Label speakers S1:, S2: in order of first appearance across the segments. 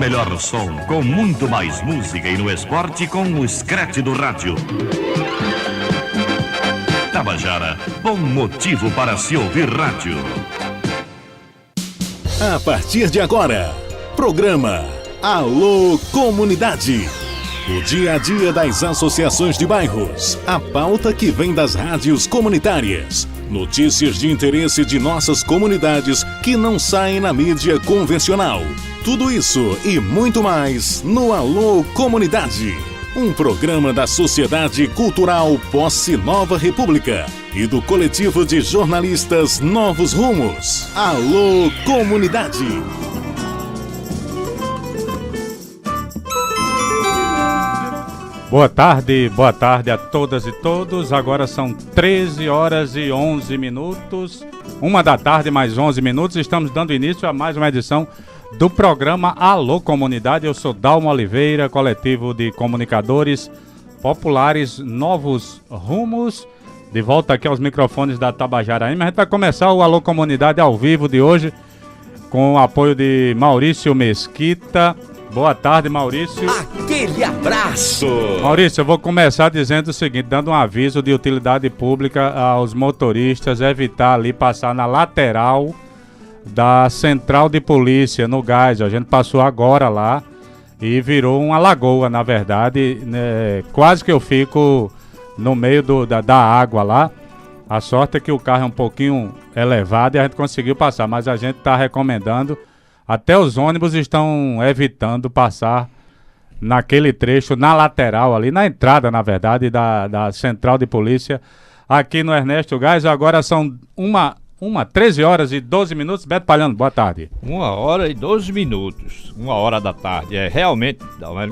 S1: melhor som, com muito mais música e no esporte com o Scratch do rádio. Tabajara, bom motivo para se ouvir rádio.
S2: A partir de agora, programa Alô Comunidade. O dia a dia das associações de bairros, a pauta que vem das rádios comunitárias, notícias de interesse de nossas comunidades que não saem na mídia convencional. Tudo isso e muito mais no Alô Comunidade. Um programa da Sociedade Cultural Posse Nova República e do coletivo de jornalistas Novos Rumos. Alô Comunidade.
S3: Boa tarde a todas e todos. Agora são 13 horas e 11 minutos. 1 da tarde mais 11 minutos. Estamos dando início a mais uma edição do programa Alô Comunidade. Eu sou Dalmo Oliveira, coletivo de comunicadores populares Novos Rumos. De volta aqui aos microfones da Tabajara AM. A gente vai começar o Alô Comunidade ao vivo de hoje com o apoio de Maurício Mesquita. Boa tarde, Maurício.
S4: Aquele abraço!
S3: Maurício, eu vou começar dizendo o seguinte, dando um aviso de utilidade pública aos motoristas, evitar ali passar na lateral da central de polícia no Gás. A gente passou agora lá e virou uma lagoa, na verdade, né? Quase que eu fico no meio da água lá. A sorte é que o carro é um pouquinho elevado e a gente conseguiu passar, mas a gente está recomendando. Até os ônibus estão evitando passar naquele trecho, na lateral ali, na entrada, na verdade, da central de polícia aqui no Ernesto Gás. Agora são 13 horas e 12 minutos. Beto Palhano, boa tarde.
S5: 1 hora e 12 minutos, 1 hora da tarde. Realmente,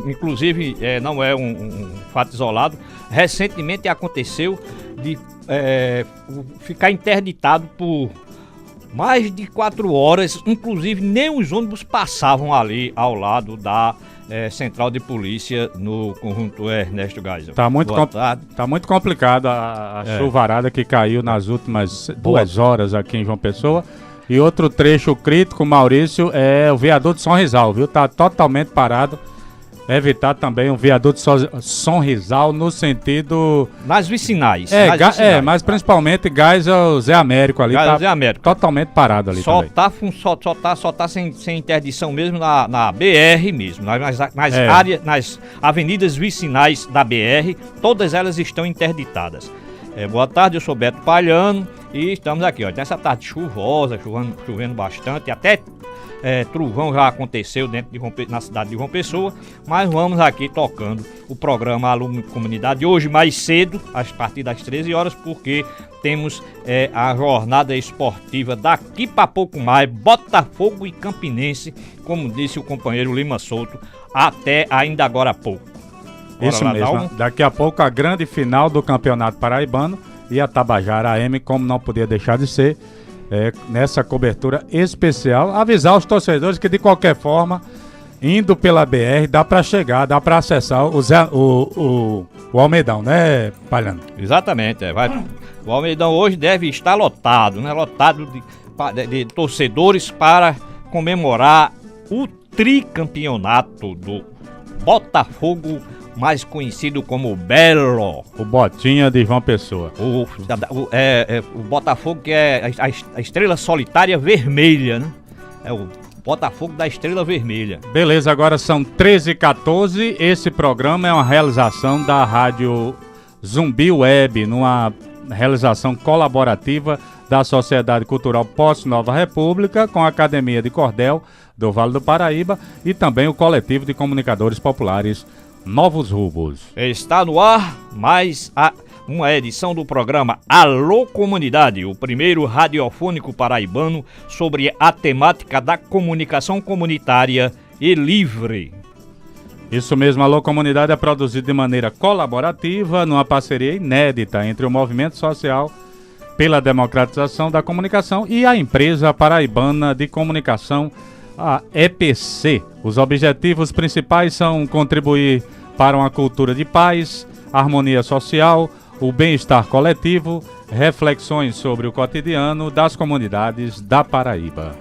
S5: inclusive, não é um fato isolado. Recentemente aconteceu de ficar interditado por mais de 4 horas, inclusive nem os ônibus passavam ali ao lado da central de polícia no conjunto Ernesto Geisel.
S3: Tá muito complicado a chuvarada que caiu nas últimas 2 horas aqui em João Pessoa. E outro trecho crítico, Maurício, é o viaduto São Rizal, viu? Tá totalmente parado. Evitar também um viaduto Sonrisal no sentido...
S5: Nas vicinais.
S3: Mas principalmente Geisel Zé Américo ali.
S5: Geisel
S3: tá
S5: Zé Américo.
S3: Totalmente parado ali também.
S5: Só tá sem interdição mesmo na BR mesmo. Nas avenidas vicinais da BR, todas elas estão interditadas. Boa tarde, eu sou Beto Palhano e estamos aqui, ó, nessa tarde chuvosa, chovendo bastante, até trovão já aconteceu na cidade de João Pessoa, mas vamos aqui tocando o programa Alô Comunidade hoje mais cedo, a partir das 13 horas, porque temos a jornada esportiva daqui para pouco mais, Botafogo e Campinense, como disse o companheiro Lima Souto, até ainda agora há pouco.
S3: Isso mesmo, daqui a pouco a grande final do Campeonato Paraibano e a Tabajara AM, como não podia deixar de ser, nessa cobertura especial, avisar os torcedores que de qualquer forma, indo pela BR, dá para chegar, dá para acessar o Almeidão, né, Palhano?
S5: Exatamente, o Almeidão hoje deve estar lotado, né? Lotado de torcedores para comemorar o tricampeonato do Botafogo, mais conhecido como Belo.
S3: O Botinha de João Pessoa.
S5: O Botafogo, que é a estrela solitária vermelha, né? É o Botafogo da Estrela Vermelha.
S3: Beleza, agora são 13h14. Esse programa é uma realização da Rádio Zumbi Web, numa realização colaborativa da Sociedade Cultural Posse Nova República, com a Academia de Cordel do Vale do Paraíba e também o coletivo de comunicadores populares Novos Rumos.
S5: Está no ar mais uma edição do programa Alô Comunidade, o primeiro radiofônico paraibano sobre a temática da comunicação comunitária e livre.
S3: Isso mesmo, Alô Comunidade é produzido de maneira colaborativa, numa parceria inédita entre o Movimento Social pela Democratização da Comunicação e a Empresa Paraibana de Comunicação, a EPC. Os objetivos principais são contribuir para uma cultura de paz, harmonia social, o bem-estar coletivo, reflexões sobre o cotidiano das comunidades da Paraíba.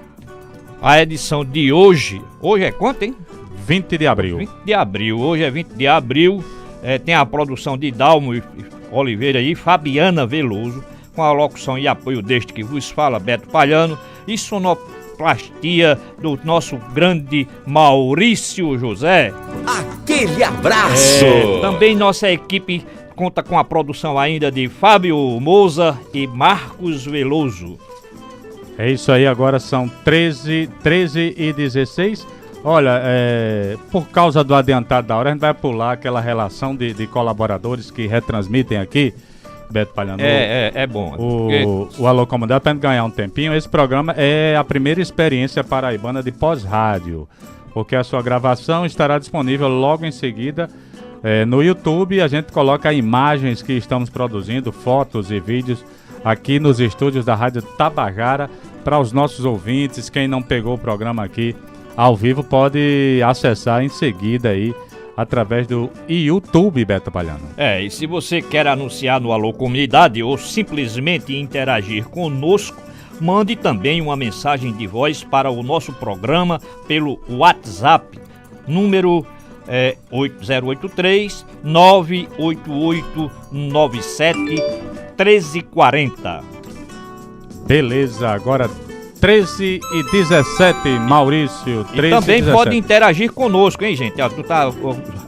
S5: A edição de hoje é quanto, hein?
S3: 20 de abril.
S5: 20 de abril, hoje é 20 de abril, tem a produção de Dalmo Oliveira e Fabiana Veloso, com a locução e apoio deste que vos fala, Beto Palhano, e sonoplastia do nosso grande Maurício José.
S4: Aquele abraço!
S5: Também nossa equipe conta com a produção ainda de Fábio Moza e Marcos Veloso.
S3: É isso aí, agora são 13 e 16. Olha, por causa do adiantado da hora, a gente vai pular aquela relação de colaboradores que retransmitem aqui, Beto Palhano.
S5: É bom.
S3: O Alô Comunidade, para a gente ganhar um tempinho, esse programa é a primeira experiência paraibana de pós-rádio, porque a sua gravação estará disponível logo em seguida no YouTube. A gente coloca imagens que estamos produzindo, fotos e vídeos aqui nos estúdios da Rádio Tabajara para os nossos ouvintes. Quem não pegou o programa aqui ao vivo pode acessar em seguida aí através do YouTube, Beto Palhano.
S5: E se você quer anunciar no Alô Comunidade ou simplesmente interagir conosco, mande também uma mensagem de voz para o nosso programa pelo WhatsApp, número 8083 988 97 1340.
S3: Beleza, agora 13 e 17, Maurício. 13
S5: e também
S3: 17.
S5: Pode interagir conosco, hein, gente? Tu tá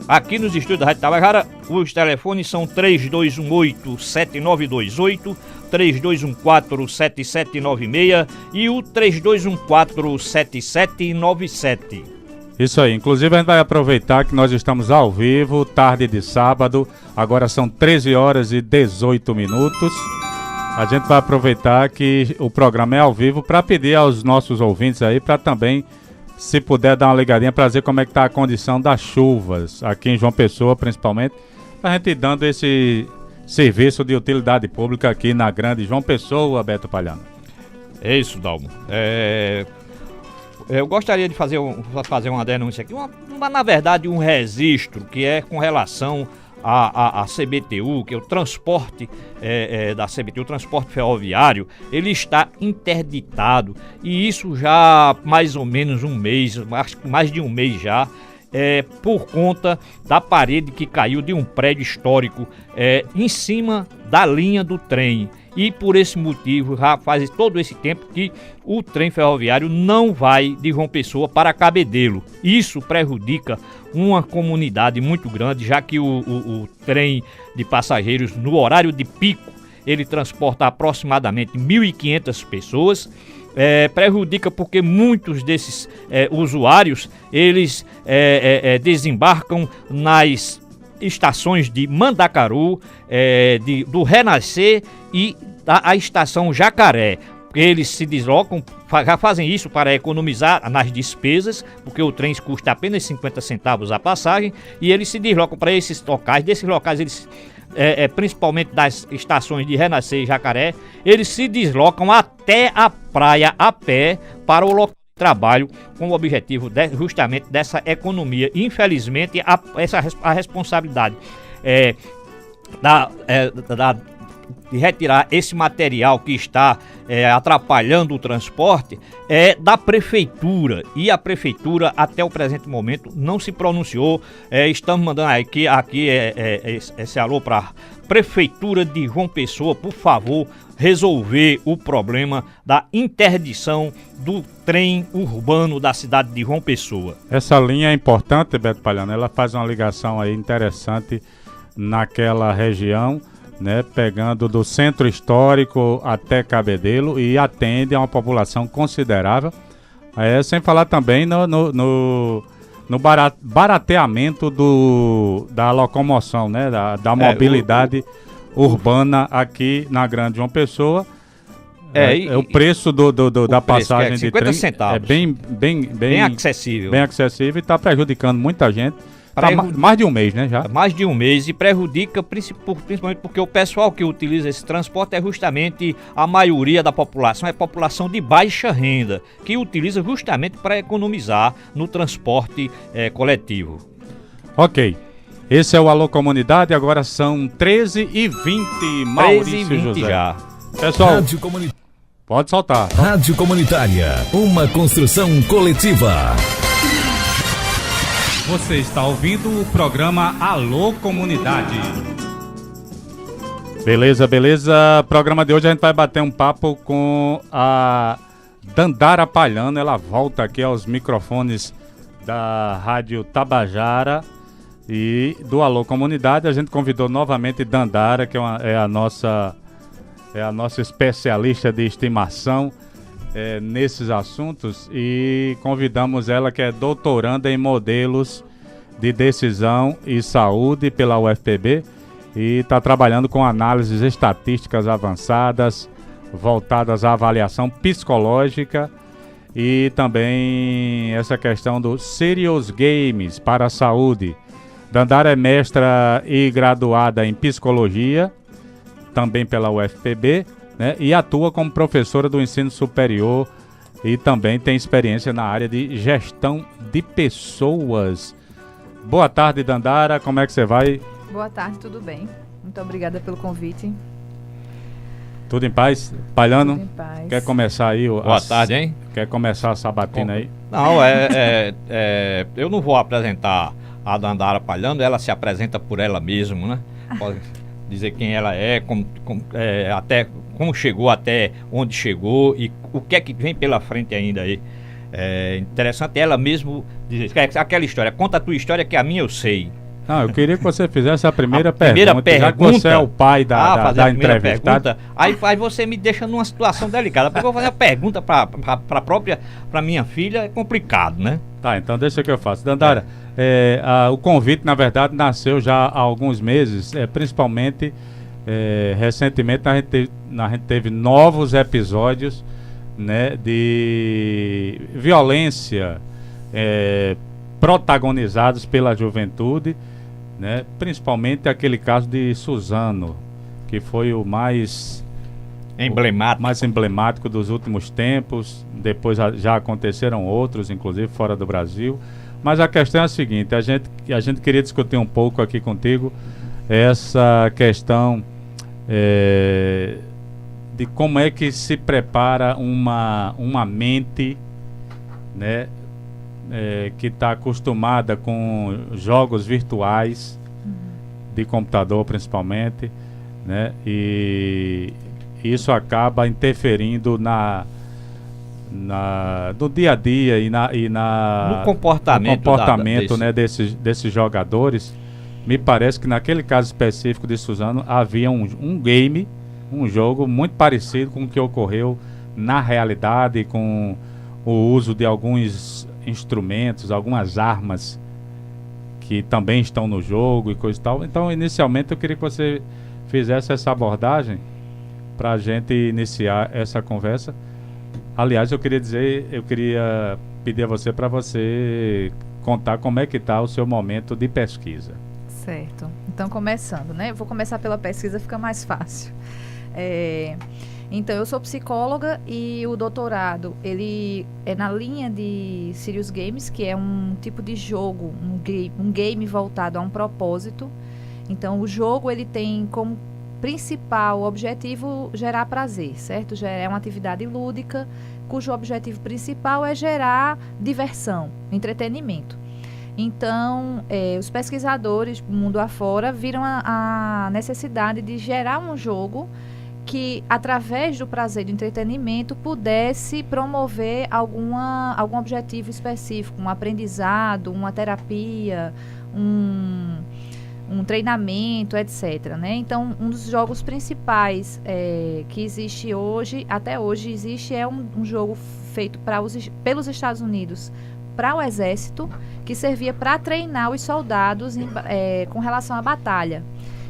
S5: aqui nos estúdios da Rádio Tabajara. Os telefones são 3218-7928, 3214-7796 e o 3214-7797.
S3: Isso aí, inclusive a gente vai aproveitar que nós estamos ao vivo, tarde de sábado, agora são 13 horas e 18 minutos. A gente vai aproveitar que o programa é ao vivo para pedir aos nossos ouvintes aí para também, se puder dar uma ligadinha para ver como é que está a condição das chuvas aqui em João Pessoa, principalmente, para a gente ir dando esse serviço de utilidade pública aqui na grande João Pessoa, Beto Palhano.
S5: É isso, Dalmo. Eu gostaria de fazer uma denúncia aqui, na verdade um registro que é com relação a CBTU, que é o transporte da CBTU, o transporte ferroviário, ele está interditado, e isso já mais ou menos um mês, mais de um mês já, por conta da parede que caiu de um prédio histórico em cima da linha do trem. E por esse motivo, já faz todo esse tempo que o trem ferroviário não vai de João Pessoa para Cabedelo. Isso prejudica uma comunidade muito grande, já que o trem de passageiros, no horário de pico, ele transporta aproximadamente 1.500 pessoas. Prejudica porque muitos desses usuários, eles desembarcam nas estações de Mandacaru, do Renascer e a estação Jacaré. Eles se deslocam, já fazem isso para economizar nas despesas, porque o trem custa apenas 50 centavos a passagem, e eles se deslocam para esses locais. Desses locais, eles, principalmente das estações de Renascer e Jacaré, eles se deslocam até a praia a pé para o local de trabalho, com o objetivo justamente dessa economia. Infelizmente, a responsabilidade de retirar esse material que está atrapalhando o transporte é da prefeitura, e a prefeitura até o presente momento não se pronunciou. Estamos mandando aqui esse alô para a prefeitura de João Pessoa, por favor, resolver o problema da interdição do trem urbano da cidade de João Pessoa.
S3: Essa linha é importante, Beto Palhano, ela faz uma ligação aí interessante naquela região, né, pegando do centro histórico até Cabedelo, e atende a uma população considerável, sem falar também no barateamento da locomoção, né, da mobilidade urbana aqui na grande João Pessoa. O preço da passagem de trem
S5: 50 centavos.
S3: É bem
S5: acessível.
S3: Bem acessível, e está prejudicando muita gente. Mais de um mês, né, já?
S5: Mais de um mês, e prejudica principalmente porque o pessoal que utiliza esse transporte é justamente a maioria da população, é população de baixa renda, que utiliza justamente para economizar no transporte coletivo.
S3: Ok. Esse é o Alô Comunidade, agora são 13h20, Maurício José.
S5: Já.
S3: Pessoal, pode soltar.
S4: Rádio Comunitária, uma construção coletiva.
S3: Você está ouvindo o programa Alô Comunidade. Beleza. Programa de hoje a gente vai bater um papo com a Dandara Palhano. Ela volta aqui aos microfones da Rádio Tabajara e do Alô Comunidade. A gente convidou novamente Dandara, que é a nossa especialista de estimação nesses assuntos, e convidamos ela, que é doutoranda em modelos de decisão e saúde pela UFPB e está trabalhando com análises estatísticas avançadas voltadas à avaliação psicológica e também essa questão dos serious games para a saúde. Dandara é mestra e graduada em psicologia, também pela UFPB, né, e atua como professora do ensino superior e também tem experiência na área de gestão de pessoas. Boa tarde, Dandara, como é que você vai?
S6: Boa tarde, tudo bem? Muito obrigada pelo convite.
S3: Tudo em paz? Palhano?
S6: Tudo em paz.
S3: Quer começar aí?
S5: Boa tarde, hein?
S3: Quer começar a sabatina aí?
S5: Não, eu não vou apresentar a Dandara Palhano, ela se apresenta por ela mesma, né? Pode dizer quem ela é, até como chegou até onde chegou e o que é que vem pela frente ainda aí. É interessante ela mesmo dizer, aquela história, conta a tua história que a minha eu sei.
S3: Não, eu queria que você fizesse a primeira
S5: pergunta.
S3: Já que você é o pai da entrevistada.
S5: Aí você me deixa numa situação delicada, porque eu vou fazer a pergunta para minha filha, é complicado, né?
S3: Tá, então deixa que eu faço. Dandara, o convite, na verdade, nasceu já há alguns meses, principalmente recentemente a gente teve novos episódios, né, de violência protagonizados pela juventude, né, principalmente aquele caso de Suzano, que foi o mais emblemático dos últimos tempos. Depois já aconteceram outros, inclusive fora do Brasil. Mas a questão é a seguinte: a gente queria discutir um pouco aqui contigo essa questão de como é que se prepara uma mente, né, que está acostumada com jogos virtuais, de computador principalmente, né, e isso acaba interferindo no dia a dia no
S5: comportamento
S3: né, desses jogadores. Me parece que naquele caso específico de Suzano havia um jogo muito parecido com o que ocorreu na realidade, com o uso de alguns instrumentos, algumas armas que também estão no jogo e coisa e tal. Então, inicialmente, eu queria que você fizesse essa abordagem para a gente iniciar essa conversa. Aliás, eu queria pedir a você para você contar como é que está o seu momento de pesquisa.
S6: Certo. Então, começando, né? Vou começar pela pesquisa, fica mais fácil. Então, eu sou psicóloga e o doutorado, ele é na linha de Serious Games, que é um tipo de jogo, um game voltado a um propósito. Então, o jogo, ele tem como principal objetivo gerar prazer, certo? É uma atividade lúdica, cujo objetivo principal é gerar diversão, entretenimento. Então, os pesquisadores do mundo afora viram a necessidade de gerar um jogo que, através do prazer do entretenimento, pudesse promover algum objetivo específico, um aprendizado, uma terapia, um treinamento, etc., né? Então, um dos jogos principais que existe hoje, até hoje existe, é um jogo feito pelos Estados Unidos para o Exército, que servia para treinar os soldados com relação à batalha.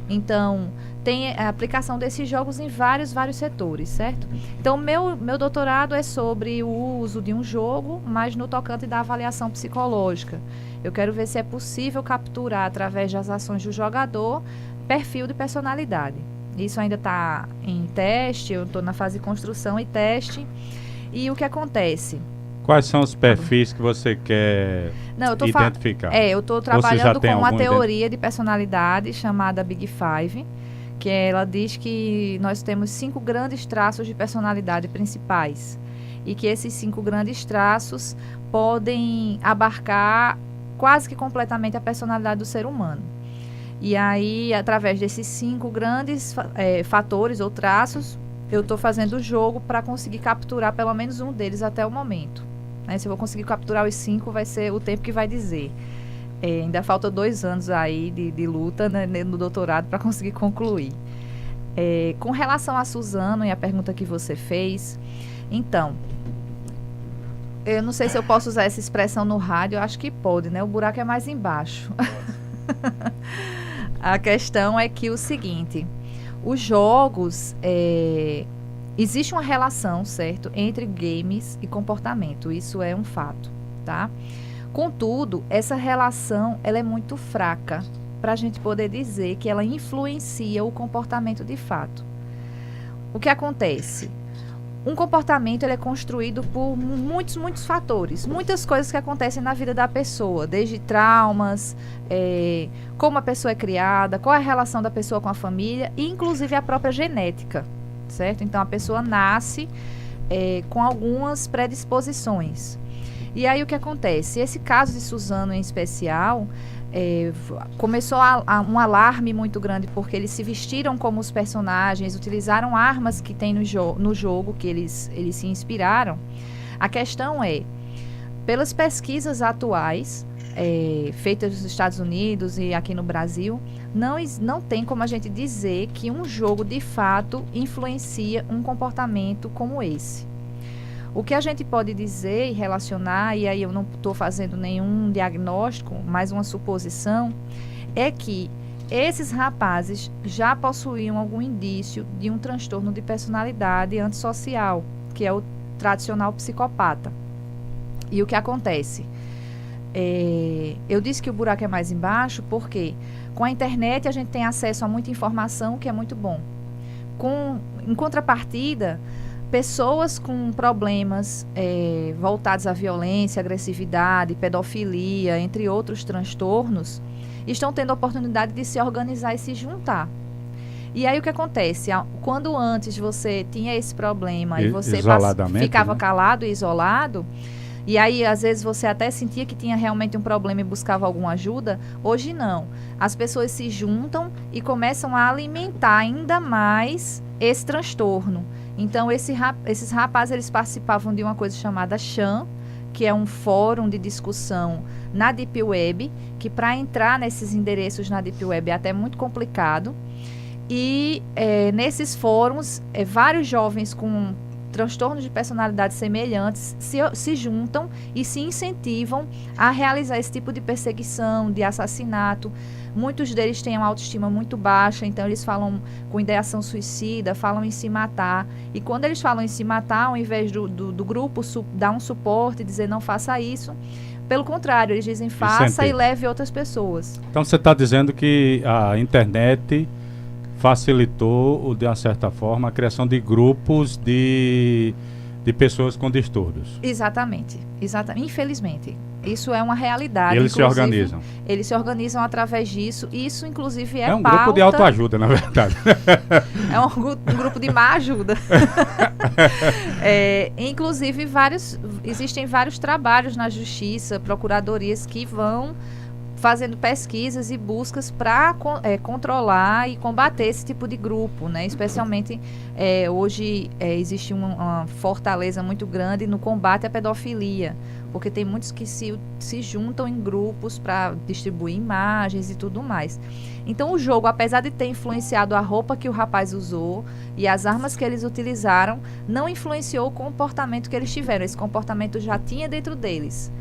S6: Então, tem a aplicação desses jogos em vários setores, certo? Então, meu doutorado é sobre o uso de um jogo, mas no tocante da avaliação psicológica. Eu quero ver se é possível capturar, através das ações do jogador, perfil de personalidade. Isso ainda está em teste, eu estou na fase de construção e teste. E o que acontece?
S3: Quais são os perfis que você quer identificar?
S6: Eu estou trabalhando com uma teoria de personalidade chamada Big Five, que ela diz que nós temos 5 grandes traços de personalidade principais e que esses 5 grandes traços podem abarcar quase que completamente a personalidade do ser humano. E aí, através desses 5 grandes fatores ou traços, eu estou fazendo o jogo para conseguir capturar pelo menos um deles até o momento. Né? Se eu vou conseguir capturar os 5, vai ser o tempo que vai dizer. Ainda falta 2 anos aí de luta, né, no doutorado para conseguir concluir. Com relação a Suzano e a pergunta que você fez, então, eu não sei se eu posso usar essa expressão no rádio, eu acho que pode, né? O buraco é mais embaixo. A questão é que o seguinte... Os jogos, existe uma relação, certo, entre games e comportamento, isso é um fato, tá? Contudo, essa relação, ela é muito fraca para a gente poder dizer que ela influencia o comportamento de fato. O que acontece? Um comportamento ele é construído por muitos fatores, muitas coisas que acontecem na vida da pessoa, desde traumas, como a pessoa é criada, qual é a relação da pessoa com a família, e inclusive a própria genética, certo? Então a pessoa nasce com algumas predisposições. E aí o que acontece? Esse caso de Suzano em especial, começou um alarme muito grande porque eles se vestiram como os personagens, utilizaram armas que tem no jogo que eles se inspiraram. A questão é, pelas pesquisas atuais feitas nos Estados Unidos e aqui no Brasil, não tem como a gente dizer que um jogo de fato influencia um comportamento como esse. O que a gente pode dizer e relacionar, e aí eu não estou fazendo nenhum diagnóstico, mas uma suposição, é que esses rapazes já possuíam algum indício de um transtorno de personalidade antissocial, que é o tradicional psicopata. E o que acontece? Eu disse que o buraco é mais embaixo porque com a internet a gente tem acesso a muita informação, que é muito bom. Em contrapartida, pessoas com problemas voltados à violência, agressividade, pedofilia, entre outros transtornos, estão tendo a oportunidade de se organizar e se juntar. E aí o que acontece? Quando antes você tinha esse problema e você ficava calado e isolado, e aí às vezes você até sentia que tinha realmente um problema e buscava alguma ajuda, hoje não. As pessoas se juntam e começam a alimentar ainda mais esse transtorno. Então, esses rapazes, eles participavam de uma coisa chamada Chan, que é um fórum de discussão na Deep Web, que para entrar nesses endereços na Deep Web é até muito complicado. E nesses fóruns, vários jovens com transtornos de personalidade semelhantes se juntam e se incentivam a realizar esse tipo de perseguição, de assassinato. Muitos deles têm uma autoestima muito baixa, então eles falam com ideação suicida, falam em se matar. E quando eles falam em se matar, ao invés do grupo dar um suporte e dizer não faça isso, pelo contrário, eles dizem faça e leve outras pessoas. Então você está dizendo que a internet facilitou, de uma certa forma, a criação de grupos de pessoas com distúrbios. Exatamente. Infelizmente. Isso é uma realidade. E eles se organizam. Eles se organizam através disso. Isso, inclusive, é um pauta... grupo de autoajuda, na verdade. É um grupo de má ajuda. Inclusive, existem vários trabalhos na justiça, procuradorias que vão fazendo pesquisas e buscas para controlar e combater esse tipo de grupo, né? Especialmente hoje existe uma fortaleza muito grande no combate à pedofilia, porque tem muitos que se juntam em grupos para distribuir imagens e tudo mais. Então o jogo, apesar de ter influenciado a roupa que o rapaz usou e as armas que eles utilizaram, não influenciou o comportamento que eles tiveram. Esse comportamento já tinha dentro deles.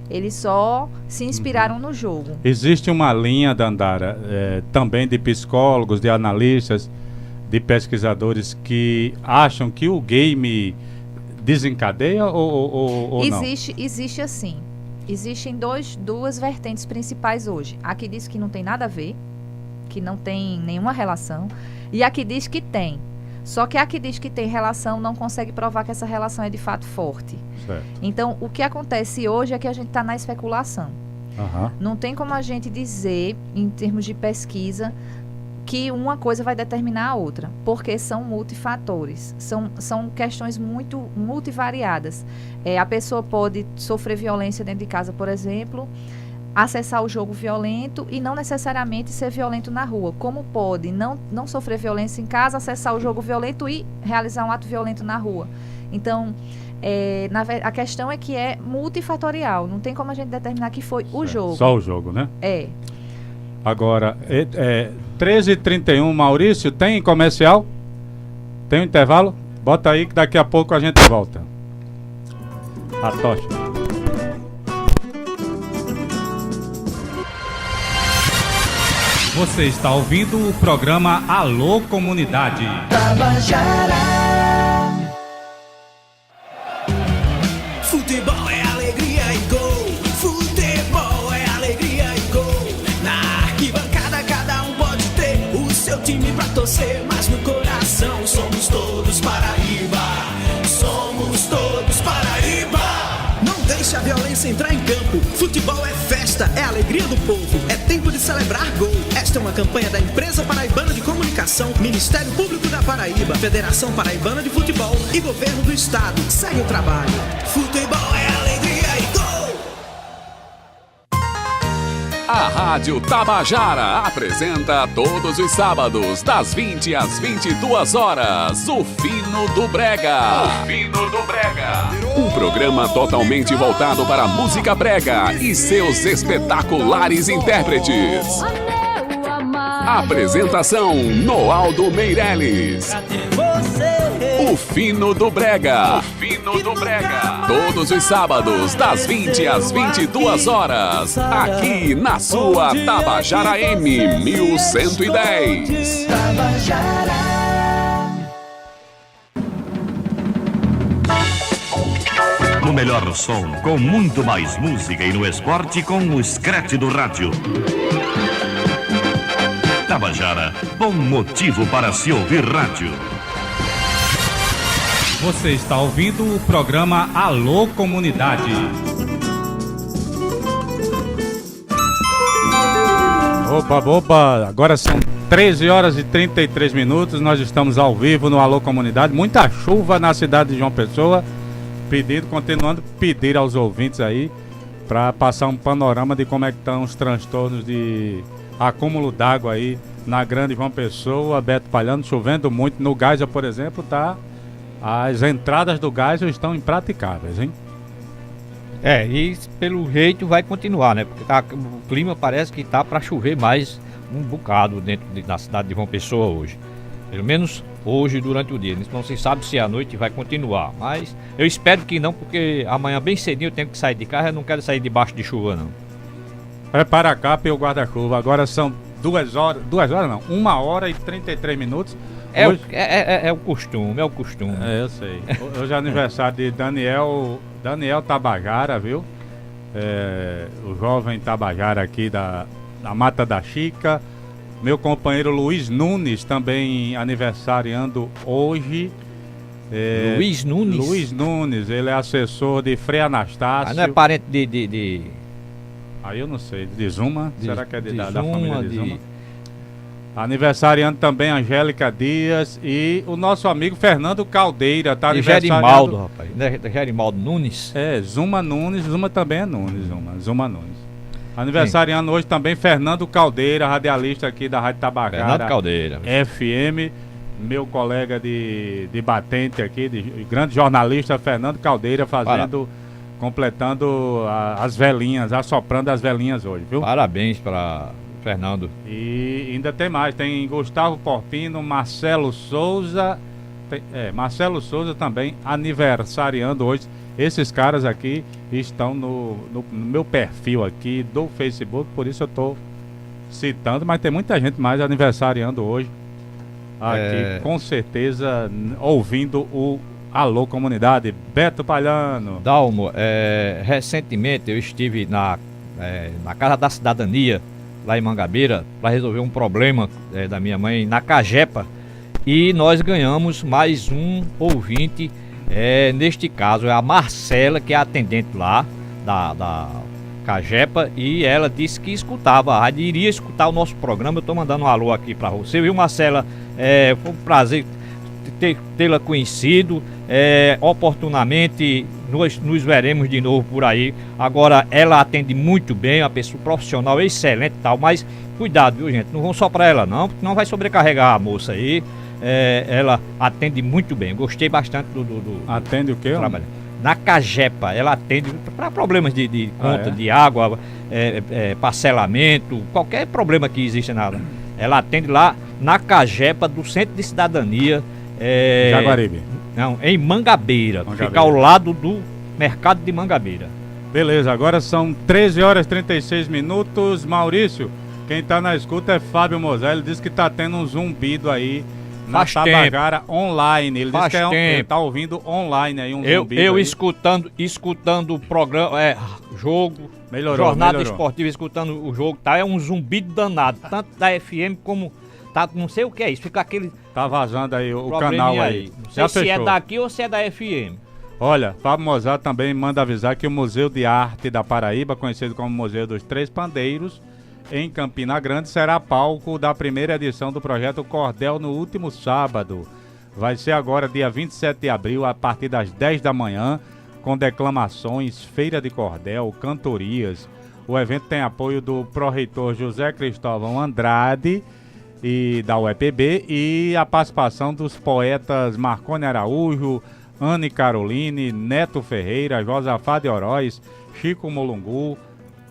S6: Eles só se inspiraram no jogo. Existe uma linha, Dandara, também de psicólogos, de analistas, de pesquisadores que acham que o game desencadeia ou não? Existe assim. Existem duas vertentes principais hoje. A que diz que não tem nada a ver, que não tem nenhuma relação, e a que diz que tem. Só que a que diz que tem relação não consegue provar que essa relação é de fato forte. Certo. Então, o que acontece hoje é que a gente está na especulação. Uhum. Não tem como a gente dizer, em termos de pesquisa, que uma coisa vai determinar a outra, porque são multifatores, são questões muito multivariadas. A pessoa pode sofrer violência dentro de casa, por exemplo, acessar o jogo violento e não necessariamente ser violento na rua. Como pode não sofrer violência em casa, acessar o jogo violento e realizar um ato violento na rua. Então, a questão é que é multifatorial. Não tem como a gente determinar que foi o jogo.
S3: Só o jogo, né?
S6: É.
S3: Agora, 13h31, Maurício, tem comercial? Tem um intervalo? Bota aí que daqui a pouco a gente volta. A tocha. Você está ouvindo o programa Alô Comunidade.
S7: Futebol é alegria e gol. Futebol é alegria e gol. Na arquibancada cada um pode ter o seu time pra torcer, mas no coração somos todos Paraíba. Somos todos Paraíba. Não deixe a violência entrar em campo. Futebol é festa, é alegria do povo. É tempo de celebrar gol. Esta é uma campanha da Empresa Paraibana de Comunicação, Ministério Público da Paraíba, Federação Paraibana de Futebol e Governo do Estado. Segue o trabalho. Futebol é alegria e gol.
S8: A Rádio Tabajara apresenta todos os sábados, das 20 às 22 horas, o Fino do Brega. O Fino do Brega. Um programa totalmente voltado para a música brega e seus espetaculares intérpretes. Apresentação: Noaldo Meirelles. O Fino do Brega. O Fino do Brega. Todos os sábados, das 20 às 22 horas, aqui na sua Tabajara M 1110.
S1: No melhor som, com muito mais música e no esporte com o Scratch do rádio. Tabajara, bom motivo para se ouvir rádio.
S3: Você está ouvindo o programa Alô Comunidade. Opa, agora são 13 horas e 33 minutos, nós estamos ao vivo no Alô Comunidade. Muita chuva na cidade de João Pessoa, continuando a pedir aos ouvintes aí para passar um panorama de como é que estão os transtornos de acúmulo d'água aí na Grande João Pessoa, Beto Palhano, chovendo muito. No Geisel, por exemplo, as entradas do Geisel estão impraticáveis, hein?
S5: E pelo jeito vai continuar, né? Porque o clima parece que tá para chover mais um bocado da cidade de João Pessoa hoje. Pelo menos hoje durante o dia. Não se sabe se à noite vai continuar, mas eu espero que não, porque amanhã bem cedinho eu tenho que sair de carro, eu não quero sair debaixo de chuva, não.
S3: Prepara a capa e o guarda-chuva. Agora são 1 hora e 33 minutos. Hoje...
S5: É o costume,
S3: eu sei. Hoje é aniversário de Daniel Tabajara, viu? O jovem Tabajara aqui da Mata da Chica. Meu companheiro Luiz Nunes também aniversariando hoje.
S5: Luiz
S3: Nunes, ele é assessor de Frei Anastácio.
S5: Não é parente de...
S3: Aí eu não sei, de Zuma? Será que é da
S5: Zuma,
S3: família de Zuma? Aniversariando também Angélica Dias e o nosso amigo Fernando Caldeira. Tá aniversariando...
S5: Gerimaldo, rapaz. Gerimaldo Nunes.
S3: Zuma Nunes, Zuma também é Nunes, Zuma Nunes. Aniversariando hoje também Fernando Caldeira, radialista aqui da Rádio Tabajara.
S5: Fernando Caldeira.
S3: FM, meu colega de batente aqui, de grande jornalista Fernando Caldeira completando as velhinhas, assoprando as velhinhas hoje, viu?
S5: Parabéns para Fernando.
S3: E ainda tem mais, tem Gustavo Portino, Marcelo Souza, Marcelo Souza também aniversariando hoje. Esses caras aqui estão no meu perfil aqui do Facebook, por isso eu estou citando, mas tem muita gente mais aniversariando hoje aqui, com certeza, ouvindo o Alô Comunidade. Beto Palhano.
S5: Dalmo, recentemente eu estive na Casa da Cidadania, lá em Mangabeira, para resolver um problema da minha mãe na Cagepa, e nós ganhamos mais um ouvinte. Neste caso é a Marcela, que é a atendente lá da Cagepa, e ela disse que escutava a rádio, iria escutar o nosso programa. Eu estou mandando um alô aqui para você, viu, Marcela? Foi um prazer tê-la conhecido. oportunamente nos veremos de novo por aí. Agora, ela atende muito bem, uma pessoa profissional excelente e tal, mas cuidado, viu, gente? Não vão só pra ela não, porque não vai sobrecarregar a moça aí. Ela atende muito bem, gostei bastante do
S3: Atende o quê?
S5: trabalho. Na Cagepa, ela atende para problemas de conta, de água, parcelamento, qualquer problema que exista nada. Ela atende lá na Cagepa do Centro de Cidadania.
S3: Jaguaribe.
S5: Não, em Mangabeira, fica ao lado do Mercado de Mangabeira.
S3: Beleza, agora são 13 horas e 36 minutos. Maurício, quem tá na escuta é Fábio Mosé. Ele disse que tá tendo um zumbido aí na
S5: Faz
S3: Tabajara online. Ele disse que ele
S5: tempo.
S3: tá ouvindo online aí um zumbido
S5: Eu
S3: aí.
S5: escutando o programa, jogo,
S3: Melhorou,
S5: jornada
S3: melhorou.
S5: esportiva, escutando o jogo, tá? É um zumbido danado, tanto da FM como tá, não sei o que é isso, fica aquele
S3: Tá vazando aí o
S5: probleminha
S3: canal aí.
S5: Não sei
S3: Já
S5: se é
S3: fechou.
S5: daqui ou se é da FM.
S3: Olha, Fábio Mozart também manda avisar que o Museu de Arte da Paraíba, conhecido como Museu dos Três Pandeiros, em Campina Grande, será palco da primeira edição do projeto Cordel no último sábado. Vai ser agora dia 27 de abril, a partir das 10 da manhã, com declamações, feira de cordel, cantorias. O evento tem apoio do pró-reitor José Cristóvão Andrade e da UEPB e a participação dos poetas Marconi Araújo, Anne Caroline, Neto Ferreira, Josafá de Oroz, Chico Molungu,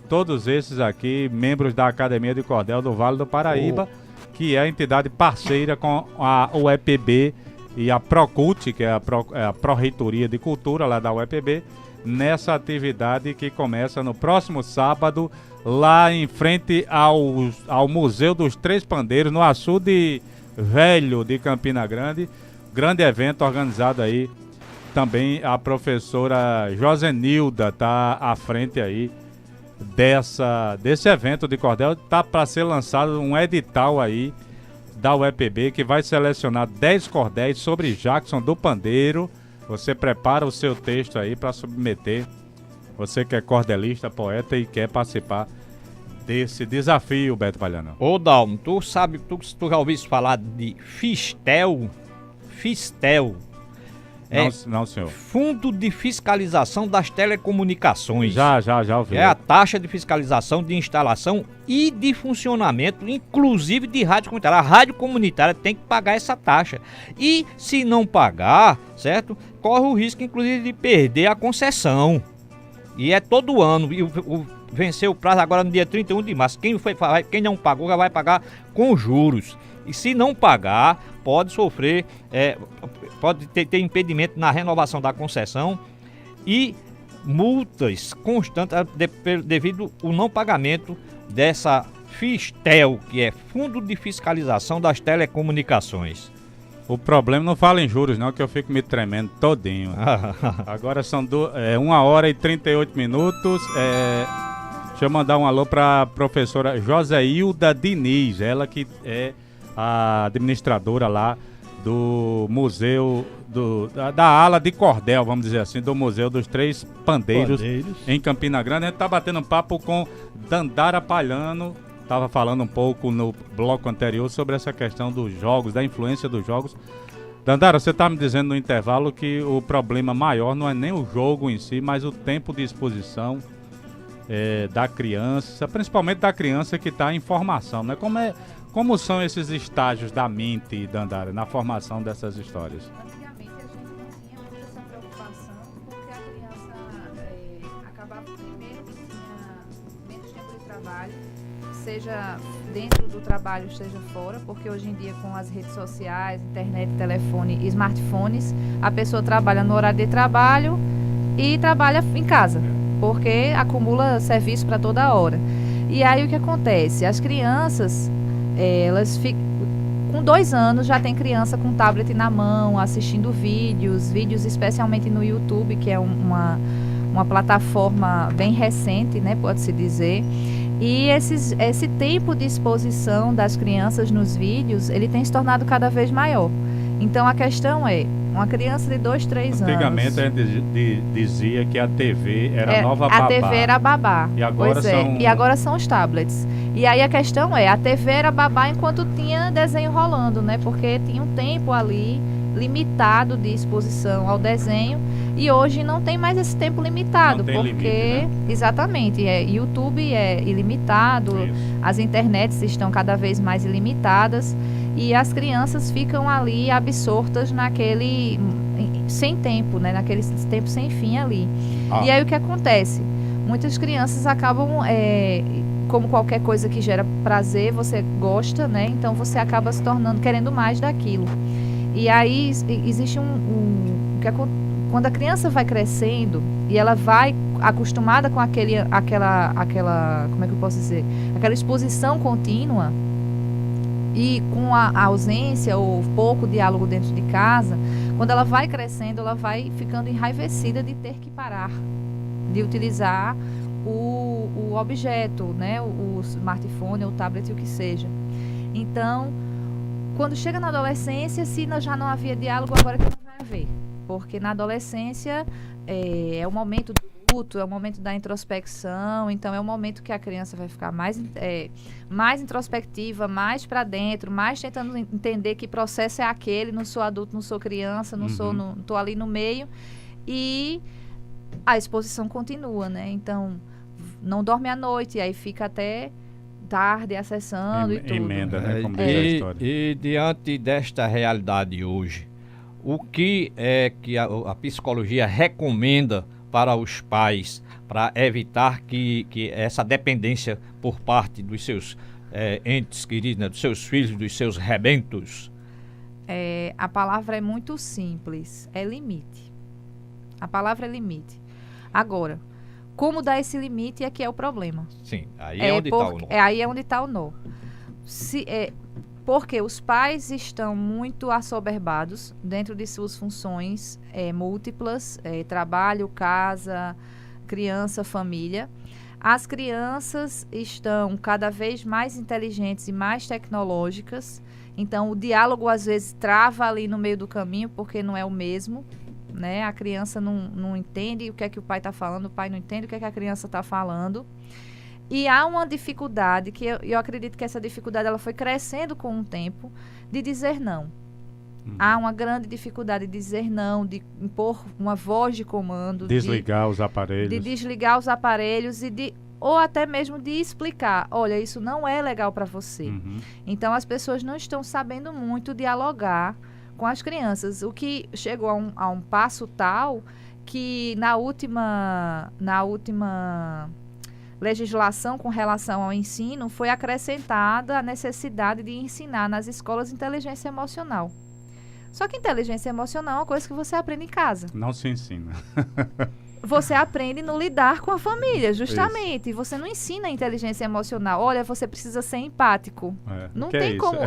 S3: todos esses aqui, membros da Academia de Cordel do Vale do Paraíba, que é a entidade parceira com a UEPB e a Procult, que é a Pró-Reitoria de Cultura lá da UEPB, nessa atividade que começa no próximo sábado, lá em frente ao Museu dos Três Pandeiros, no Açude Velho de Campina Grande. Grande evento organizado aí. Também a professora Josenilda está à frente aí desse evento de cordel. Está para ser lançado um edital aí da UEPB que vai selecionar 10 cordéis sobre Jackson do Pandeiro. Você prepara o seu texto aí para submeter. Você que é cordelista, poeta e quer participar desse desafio, Beto Palhano.
S5: Ô Dalmo, tu já ouviste falar de Fistel? Fistel.
S3: Não, senhor.
S5: Fundo de Fiscalização das Telecomunicações.
S3: Já ouvi.
S5: É a taxa de fiscalização de instalação e de funcionamento, inclusive de rádio comunitária. A rádio comunitária tem que pagar essa taxa. E se não pagar, certo? Corre o risco, inclusive, de perder a concessão. E é todo ano. E venceu o prazo agora no dia 31 de março. Quem não pagou já vai pagar com juros. E se não pagar, pode sofrer, pode ter impedimento na renovação da concessão e multas constantes devido ao não pagamento dessa Fistel, que é Fundo de Fiscalização das Telecomunicações.
S3: O problema não fala em juros não, que eu fico me tremendo todinho. Agora são 1 hora e 38 minutos. Deixa eu mandar um alô para a professora Joséilda Diniz, ela que é a administradora lá do museu, da ala de cordel, vamos dizer assim, do Museu dos Três Pandeiros em Campina Grande. A gente tá batendo um papo com Dandara Palhano, estava falando um pouco no bloco anterior sobre essa questão dos jogos, da influência dos jogos. Dandara, você tá me dizendo no intervalo que o problema maior não é nem o jogo em si, mas o tempo de exposição da criança, principalmente da criança que está em formação, né? Como são esses estágios da mente, Dandara, na formação dessas histórias?
S6: Antigamente a gente não tinha muita essa preocupação, porque a criança acabava primeiro que tinha menos tempo de trabalho, seja dentro do trabalho, seja fora, porque hoje em dia com as redes sociais, internet, telefone e smartphones, a pessoa trabalha no horário de trabalho e trabalha em casa, porque acumula serviço para toda hora. E aí o que acontece? As crianças, elas ficam, com 2 anos já tem criança com tablet na mão, assistindo vídeos especialmente no YouTube, que é uma plataforma bem recente, né, pode-se dizer. E esse tempo de exposição das crianças nos vídeos, ele tem se tornado cada vez maior. Então a questão é, uma criança de 2, 3 anos...
S3: Antigamente a gente dizia que a TV era a nova babá.
S6: A TV era babá.
S3: E agora
S6: E agora são os tablets. E aí a questão é, a TV era babá enquanto tinha desenho rolando, né? Porque tinha um tempo ali limitado de exposição ao desenho, e hoje não tem mais esse tempo limitado,
S3: Não tem
S6: porque
S3: limite, né?
S6: exatamente, YouTube é ilimitado,
S3: Isso.
S6: as internets estão cada vez mais ilimitadas e as crianças ficam ali absortas naquele sem tempo, né, naquele tempo sem fim ali.
S3: Ah.
S6: E aí o que acontece? Muitas crianças acabam, como qualquer coisa que gera prazer, você gosta, né? Então você acaba se tornando, querendo mais daquilo. E aí existe quando a criança vai crescendo e ela vai acostumada com aquela, como é que eu posso dizer? Aquela exposição contínua e com a ausência ou pouco diálogo dentro de casa, quando ela vai crescendo, ela vai ficando enraivecida de ter que parar de utilizar o objeto, né? O smartphone, o tablet, o que seja. Então, quando chega na adolescência, se já não havia diálogo, agora que não vai haver. Porque na adolescência é o momento do luto, é o momento da introspecção, então é o momento que a criança vai ficar mais introspectiva, mais para dentro, mais tentando entender que processo é aquele, não sou adulto, não sou criança, não estou ali no meio, e a exposição continua, né? Então, não dorme à noite, e aí fica até tarde acessando e tudo.
S3: Emenda, né? Como diz a história.
S5: E diante desta realidade hoje, o que é que a psicologia recomenda para os pais para evitar que essa dependência por parte dos seus entes queridos, né, dos seus filhos, dos seus rebentos?
S6: A palavra é muito simples, é limite. A palavra é limite. Agora, como dar esse limite é que é o problema.
S5: Sim, aí é onde está o nó.
S6: Aí é onde está o nó. Porque os pais estão muito assoberbados dentro de suas funções múltiplas, trabalho, casa, criança, família. As crianças estão cada vez mais inteligentes e mais tecnológicas, então o diálogo às vezes trava ali no meio do caminho porque não é o mesmo, né? A criança não entende o que é que o pai está falando, o pai não entende o que é que a criança está falando. E há uma dificuldade, que eu acredito que essa dificuldade ela foi crescendo com o tempo, de dizer não. Há uma grande dificuldade de dizer não, de impor uma voz de comando.
S3: Desligar os aparelhos.
S6: De desligar os aparelhos ou até mesmo de explicar, olha, isso não é legal para você. Então as pessoas não estão sabendo muito dialogar com as crianças, o que chegou a um passo tal que na última legislação com relação ao ensino, foi acrescentada a necessidade de ensinar nas escolas inteligência emocional. Só que inteligência emocional é uma coisa que você aprende em casa.
S3: Não se ensina.
S6: Você aprende no lidar com a família, justamente. Isso. Você não ensina inteligência emocional. Olha, você precisa ser empático. Não tem como.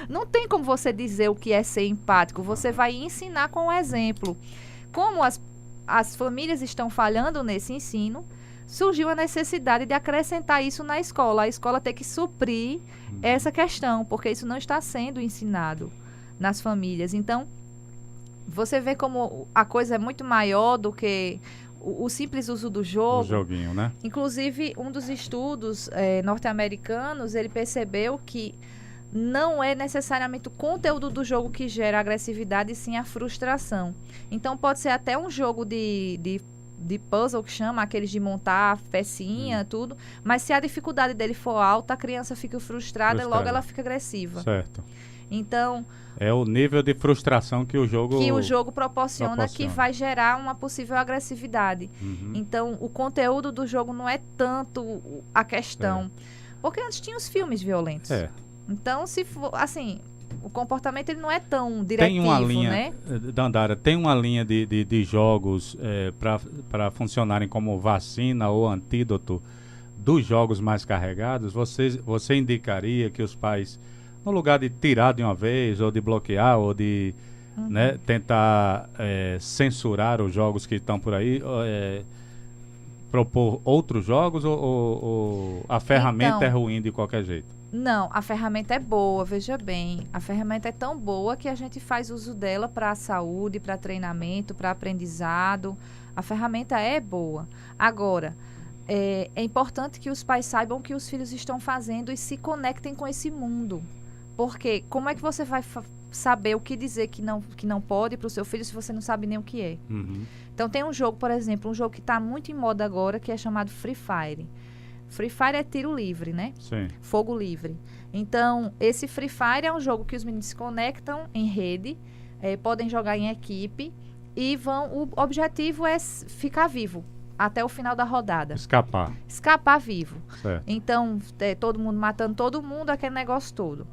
S6: Não tem como você dizer o que é ser empático. Você vai ensinar com o exemplo. Como as famílias estão falhando nesse ensino, surgiu a necessidade de acrescentar isso na escola. A escola tem que suprir essa questão, porque isso não está sendo ensinado nas famílias. Então, você vê como a coisa é muito maior do que o simples uso do jogo.
S3: O joguinho, né?
S6: Inclusive, um dos estudos norte-americanos, ele percebeu que não é necessariamente o conteúdo do jogo que gera agressividade, e sim a frustração. Então, pode ser até um jogo de puzzle, que chama, aqueles de montar pecinha, tudo, mas se a dificuldade dele for alta, a criança fica frustrada e logo ela fica agressiva.
S3: Certo.
S6: Então,
S3: é o nível de frustração que o jogo
S6: proporciona que vai gerar uma possível agressividade. Então, o conteúdo do jogo não é tanto a questão. Porque antes tinha os filmes violentos. Então, se for, assim, o comportamento ele não é tão diretivo,
S3: tem uma linha,
S6: né?
S3: Dandara, tem uma linha de jogos para funcionarem como vacina ou antídoto dos jogos mais carregados? Você indicaria que os pais, no lugar de tirar de uma vez, ou de bloquear, ou de tentar censurar os jogos que estão por aí, propor outros jogos, ou a ferramenta é ruim de qualquer jeito?
S6: Não, a ferramenta é boa, veja bem. A ferramenta é tão boa que a gente faz uso dela para a saúde, para treinamento, para aprendizado. A ferramenta é boa. Agora, é importante que os pais saibam o que os filhos estão fazendo e se conectem com esse mundo. Porque como é que você vai saber o que dizer que não pode para o seu filho se você não sabe nem o que é?
S3: Uhum.
S6: Então tem um jogo, por exemplo, um jogo que está muito em moda agora, que é chamado Free Fire. Free Fire é tiro livre, né?
S3: Sim.
S6: Fogo livre. Então, esse Free Fire é um jogo que os meninos se conectam em rede, podem jogar em equipe e o objetivo é ficar vivo até o final da rodada. Escapar vivo.
S3: Certo.
S6: Então, todo mundo matando todo mundo, aquele negócio todo.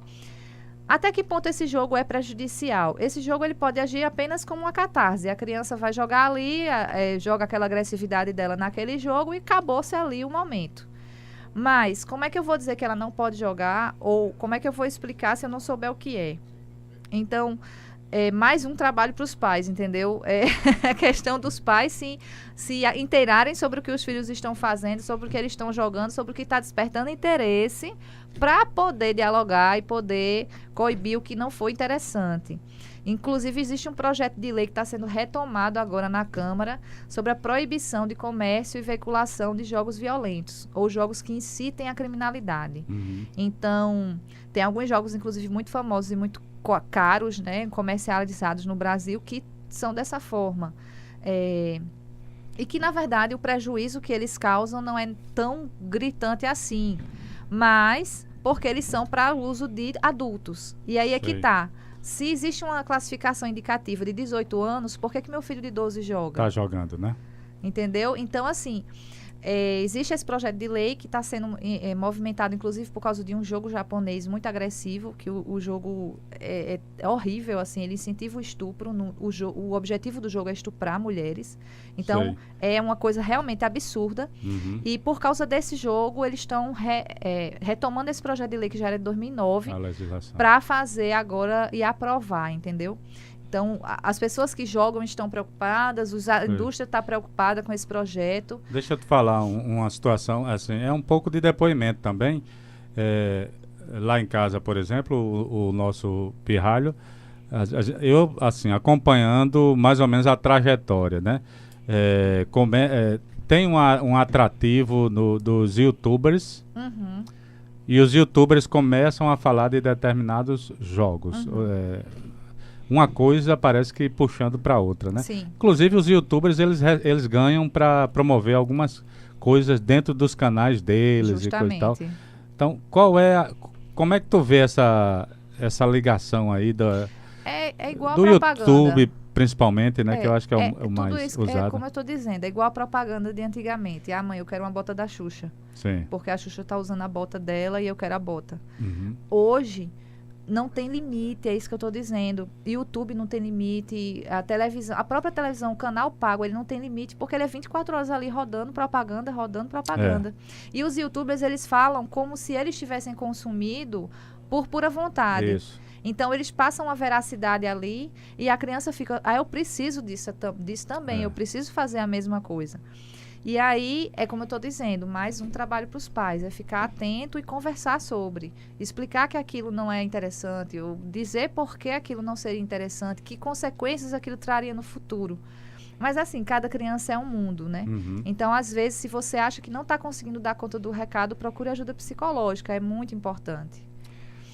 S6: Até que ponto esse jogo é prejudicial? Esse jogo ele pode agir apenas como uma catarse. A criança vai jogar ali, joga aquela agressividade dela naquele jogo e acabou-se ali o momento. Mas como é que eu vou dizer que ela não pode jogar? Ou como é que eu vou explicar se eu não souber o que é? Então, mais um trabalho para os pais, entendeu? É a questão dos pais se inteirarem sobre o que os filhos estão fazendo, sobre o que eles estão jogando, sobre o que está despertando interesse, para poder dialogar e poder coibir o que não foi interessante. Inclusive, existe um projeto de lei que está sendo retomado agora na Câmara sobre a proibição de comércio e veiculação de jogos violentos ou jogos que incitem a criminalidade.
S3: Uhum.
S6: Então, tem alguns jogos, inclusive, muito famosos e muito caros, né, comercializados no Brasil, que são dessa forma. E que, na verdade, o prejuízo que eles causam não é tão gritante assim, mas porque eles são para uso de adultos. E aí é que tá. Se existe uma classificação indicativa de 18 anos, por que meu filho de 12 joga?
S3: Tá jogando, né?
S6: Entendeu? Então, assim, existe esse projeto de lei que está sendo movimentado, inclusive, por causa de um jogo japonês muito agressivo, que o jogo é horrível, assim, ele incentiva o estupro. O objetivo do jogo é estuprar mulheres. Então, é uma coisa realmente absurda.
S3: Uhum.
S6: E por causa desse jogo, eles estão retomando esse projeto de lei que já era de 2009 para fazer agora e aprovar, entendeu? Então, as pessoas que jogam estão preocupadas, a indústria está preocupada com esse projeto. Deixa
S3: eu te falar uma situação, assim, é um pouco de depoimento também. Lá em casa, por exemplo, o nosso pirralho, eu, assim, acompanhando mais ou menos a trajetória, né? Tem um atrativo dos youtubers,
S6: uhum.
S3: E os youtubers começam a falar de determinados jogos.
S6: Uhum.
S3: Uma coisa parece que puxando para outra, né?
S6: Sim.
S3: Inclusive os youtubers eles ganham para promover algumas coisas dentro dos canais deles.
S6: Justamente.
S3: E coisa e tal. Então, como é que tu vê essa ligação aí
S6: é igual
S3: do
S6: a propaganda.
S3: YouTube, principalmente, né? Que eu acho que é o mais
S6: isso,
S3: usado.
S6: Como eu estou dizendo, é igual a propaganda de antigamente. Mãe, eu quero uma bota da Xuxa.
S3: Sim.
S6: Porque a Xuxa está usando a bota dela e eu quero a bota.
S3: Uhum.
S6: Hoje não tem limite, é isso que eu estou dizendo. YouTube não tem limite, a televisão, a própria televisão, o canal pago, ele não tem limite, porque ele é 24 horas ali rodando propaganda. E os youtubers, eles falam como se eles tivessem consumido por pura vontade.
S3: Isso.
S6: Então, eles passam a veracidade ali e a criança fica, eu preciso disso também, eu preciso fazer a mesma coisa. E aí, é como eu estou dizendo, mais um trabalho para os pais, é ficar atento e conversar sobre, explicar que aquilo não é interessante, ou dizer por que aquilo não seria interessante, que consequências aquilo traria no futuro. Mas assim, cada criança é um mundo, né?
S3: Uhum.
S6: Então, às vezes, se você acha que não está conseguindo dar conta do recado, procure ajuda psicológica, é muito importante.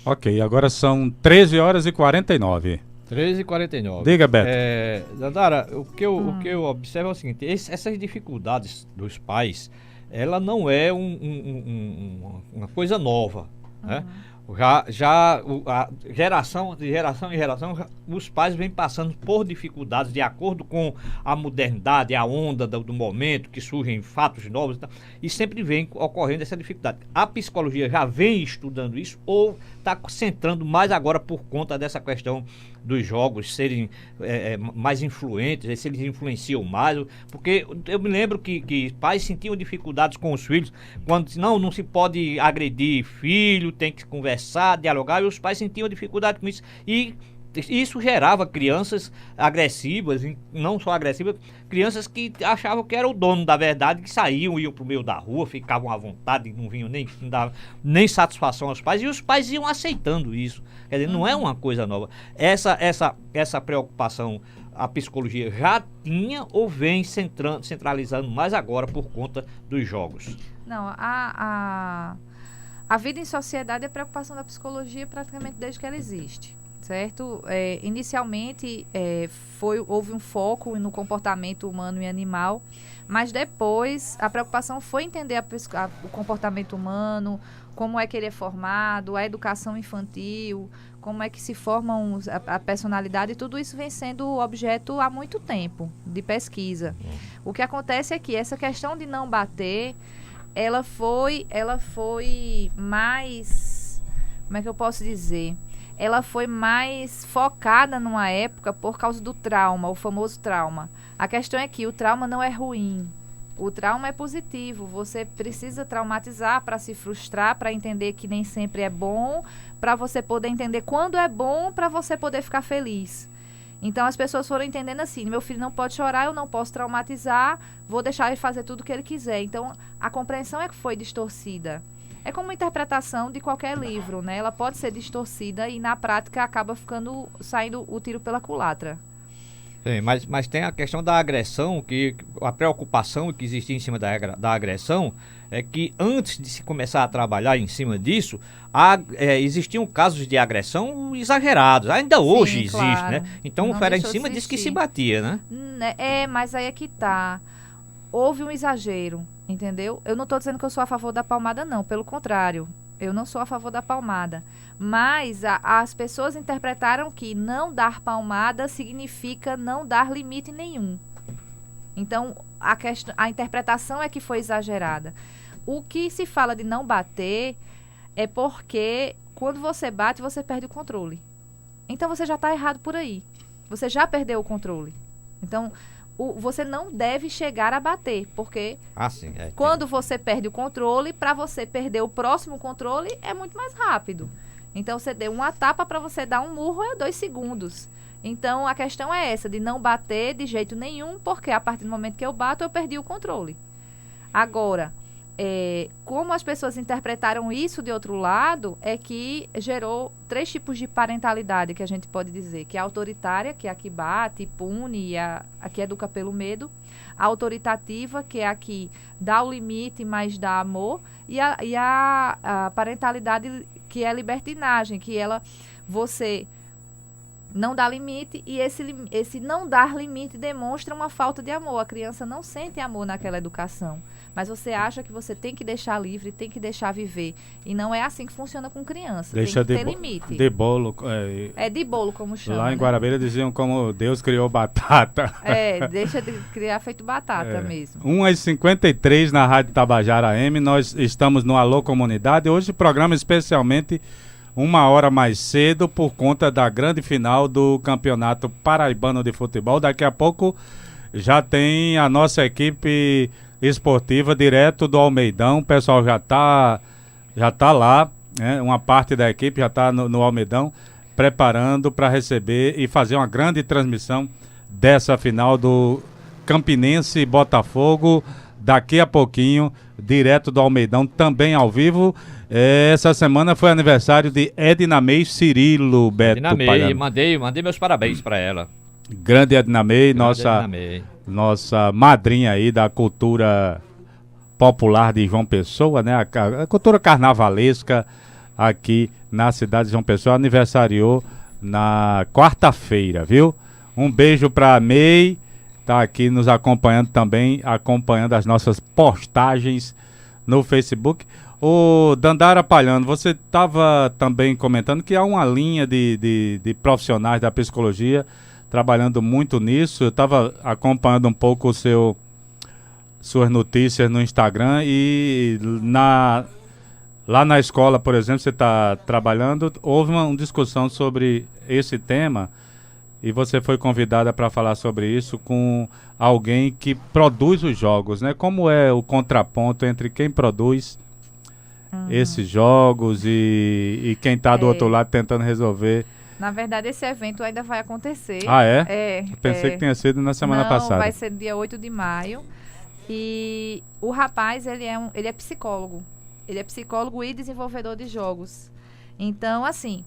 S3: Ok, agora são 13h49.
S5: 13h49.
S3: Diga, Beto.
S5: Dandara, o que eu observo é o seguinte, essas dificuldades dos pais, ela não é uma coisa nova, né? De geração em geração, os pais vêm passando por dificuldades de acordo com a modernidade, a onda do momento, que surgem fatos novos e sempre vem ocorrendo essa dificuldade. A psicologia já vem estudando isso ou está centrando mais agora por conta dessa questão dos jogos serem mais influentes, se eles influenciam mais? Porque eu me lembro que pais sentiam dificuldades com os filhos, quando não se pode agredir filho, tem que conversar, dialogar, e os pais sentiam dificuldade com isso. E isso gerava crianças agressivas, não só agressivas, crianças que achavam que era o dono da verdade, que saíam, iam pro meio da rua, ficavam à vontade, não vinham não davam nem satisfação aos pais, e os pais iam aceitando isso. Quer dizer, não é uma coisa nova. Essa preocupação a psicologia já tinha ou vem centralizando mais agora por conta dos jogos?
S6: Não, a A vida em sociedade é preocupação da psicologia praticamente desde que ela existe, certo? Inicialmente, houve um foco no comportamento humano e animal, mas depois a preocupação foi entender o comportamento humano, como é que ele é formado, a educação infantil, como é que se forma a personalidade, e tudo isso vem sendo objeto há muito tempo de pesquisa. O que acontece é que essa questão de não bater, ela foi mais, como é que eu posso dizer? Ela foi mais focada numa época por causa do trauma, o famoso trauma. A questão é que o trauma não é ruim. O trauma é positivo. Você precisa traumatizar para se frustrar, para entender que nem sempre é bom, para você poder entender quando é bom, para você poder ficar feliz. Então as pessoas foram entendendo assim, meu filho não pode chorar, eu não posso traumatizar, vou deixar ele fazer tudo o que ele quiser. Então a compreensão é que foi distorcida. É como uma interpretação de qualquer livro, né? Ela pode ser distorcida e na prática acaba saindo o tiro pela culatra.
S5: Sim, mas tem a questão da agressão, que a preocupação que existia em cima da agressão é que antes de se começar a trabalhar em cima disso, existiam casos de agressão exagerados. Ainda hoje existe,
S6: claro.
S5: né? Então era em cima disso que se batia, né?
S6: Mas aí é que tá. Houve um exagero, entendeu? Eu não estou dizendo que eu sou a favor da palmada, não. Pelo contrário, eu não sou a favor da palmada. Mas as pessoas interpretaram que não dar palmada significa não dar limite nenhum. Então, a interpretação é que foi exagerada. O que se fala de não bater é porque quando você bate, você perde o controle. Então, você já está errado por aí. Você já perdeu o controle. Então, você não deve chegar a bater, porque quando você perde o controle, para você perder o próximo controle, é muito mais rápido. Então, você deu uma tapa, para você dar um murro, é 2 segundos. Então, a questão é essa, de não bater de jeito nenhum, porque a partir do momento que eu bato, eu perdi o controle. Agora, como as pessoas interpretaram isso de outro lado, é que gerou 3 tipos de parentalidade, que a gente pode dizer, que é a autoritária, que é a que bate, pune, a que educa pelo medo, a autoritativa, que é a que dá o limite, mas dá amor, e a parentalidade, que é a libertinagem, que você não dá limite, e esse não dar limite demonstra uma falta de amor. A criança não sente amor naquela educação, mas você acha que você tem que deixar livre, tem que deixar viver. E não é assim que funciona com criança.
S3: Deixa
S6: tem que ter limite.
S3: De bolo.
S6: De bolo, como chama.
S3: Lá em
S6: né?
S3: Guarabeira diziam como Deus criou batata.
S6: Deixa de criar feito batata mesmo.
S3: 1h53 na Rádio Tabajara AM. Nós estamos no Alô Comunidade. Hoje, programa especialmente 1 hora mais cedo, por conta da grande final do Campeonato Paraibano de Futebol. Daqui a pouco já tem a nossa equipe esportiva direto do Almeidão. O pessoal já tá lá, né? Uma parte da equipe já está no Almeidão, preparando para receber e fazer uma grande transmissão dessa final do Campinense e Botafogo. Daqui a pouquinho, direto do Almeidão, também ao vivo. Essa semana foi aniversário de Edna May Cirilo, Beto.
S5: Edna May, mandei meus parabéns para ela.
S3: Grande Edna May,
S5: Edna May,
S3: nossa madrinha aí da cultura popular de João Pessoa, né? A cultura carnavalesca aqui na cidade de João Pessoa, aniversariou na quarta-feira, viu? Um beijo pra May, tá aqui nos acompanhando também, acompanhando as nossas postagens no Facebook. O Dandara Palhano, você estava também comentando que há uma linha de profissionais da psicologia trabalhando muito nisso. Eu estava acompanhando um pouco suas notícias no Instagram e lá na escola, por exemplo, você está trabalhando, houve uma discussão sobre esse tema e você foi convidada para falar sobre isso com alguém que produz os jogos, né? Como é o contraponto entre quem produz esses jogos e quem está do outro lado tentando resolver?
S6: Na verdade, esse evento ainda vai acontecer.
S3: Ah, é? Pensei que tinha sido na semana passada.
S6: Não, vai ser dia 8 de maio. E o rapaz, ele é psicólogo. Ele é psicólogo e desenvolvedor de jogos. Então, assim,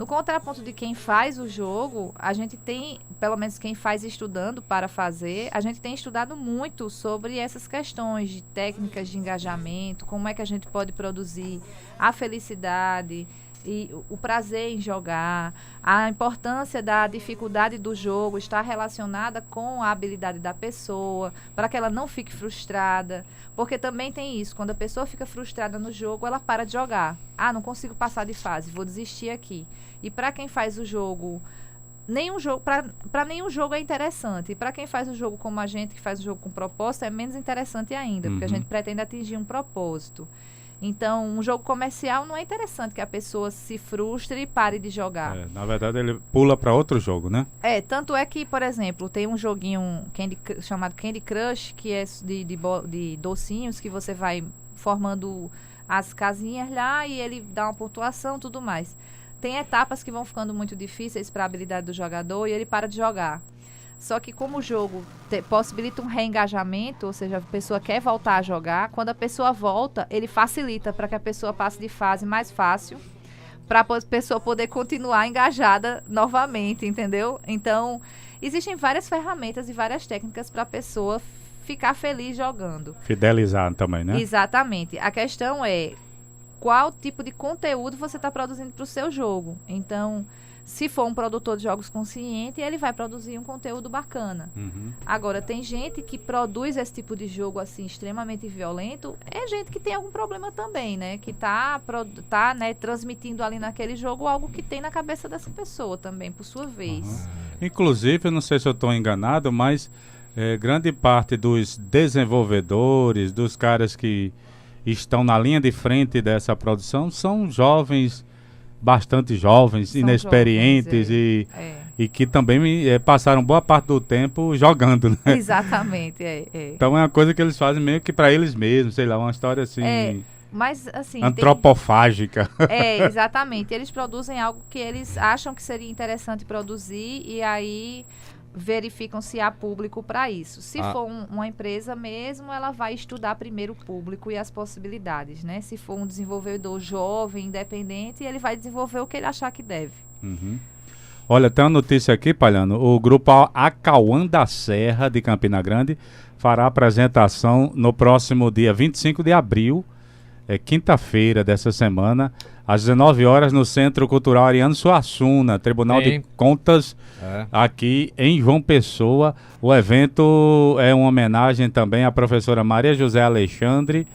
S6: No contraponto de quem faz o jogo, a gente tem, pelo menos quem faz estudando para fazer, a gente tem estudado muito sobre essas questões de técnicas de engajamento, como é que a gente pode produzir a felicidade e o prazer em jogar, a importância da dificuldade do jogo está relacionada com a habilidade da pessoa, para que ela não fique frustrada, porque também tem isso, quando a pessoa fica frustrada no jogo, ela para de jogar. Ah, não consigo passar de fase, vou desistir aqui. E para quem faz o jogo, para nenhum jogo é interessante. E para quem faz o jogo como a gente, que faz o jogo com propósito, é menos interessante ainda, porque a gente pretende atingir um propósito. Então, um jogo comercial não é interessante que a pessoa se frustre e pare de jogar.
S3: Na verdade, ele pula para outro jogo, né?
S6: Tanto é que, por exemplo, tem um joguinho chamado Candy Crush, que é de docinhos, que você vai formando as casinhas lá e ele dá uma pontuação e tudo mais. Tem etapas que vão ficando muito difíceis para a habilidade do jogador e ele para de jogar. Só que como o jogo possibilita um reengajamento, ou seja, a pessoa quer voltar a jogar, quando a pessoa volta, ele facilita para que a pessoa passe de fase mais fácil, para a pessoa poder continuar engajada novamente, entendeu? Então, existem várias ferramentas e várias técnicas para a pessoa ficar feliz jogando.
S3: Fidelizar também, né?
S6: Exatamente. A questão é qual tipo de conteúdo você está produzindo para o seu jogo. Então, se for um produtor de jogos consciente, ele vai produzir um conteúdo bacana. Agora, tem gente que produz esse tipo de jogo assim extremamente violento, é gente que tem algum problema também, né? Que tá né, transmitindo ali naquele jogo algo que tem na cabeça dessa pessoa também, por sua vez.
S3: Inclusive, eu não sei se eu estou enganado, mas grande parte dos desenvolvedores, dos caras que estão na linha de frente dessa produção, são jovens, bastante jovens, são inexperientes jovens, e que também passaram boa parte do tempo jogando, né?
S6: Exatamente,
S3: Então é uma coisa que eles fazem meio que para eles mesmos, sei lá, uma história assim,
S6: mas, assim
S3: antropofágica.
S6: Exatamente. Eles produzem algo que eles acham que seria interessante produzir e aí verificam se há público para isso. Se for uma empresa mesmo, ela vai estudar primeiro o público e as possibilidades, né? Se for um desenvolvedor jovem, independente, ele vai desenvolver o que ele achar que deve.
S3: Olha, tem uma notícia aqui, Palhano. O grupo Acauã da Serra, de Campina Grande, fará apresentação no próximo dia 25 de abril, quinta-feira dessa semana, às 19 horas, no Centro Cultural Ariano Suassuna, Tribunal de Contas, aqui em João Pessoa. O evento é uma homenagem também à professora Maria José Alexandre,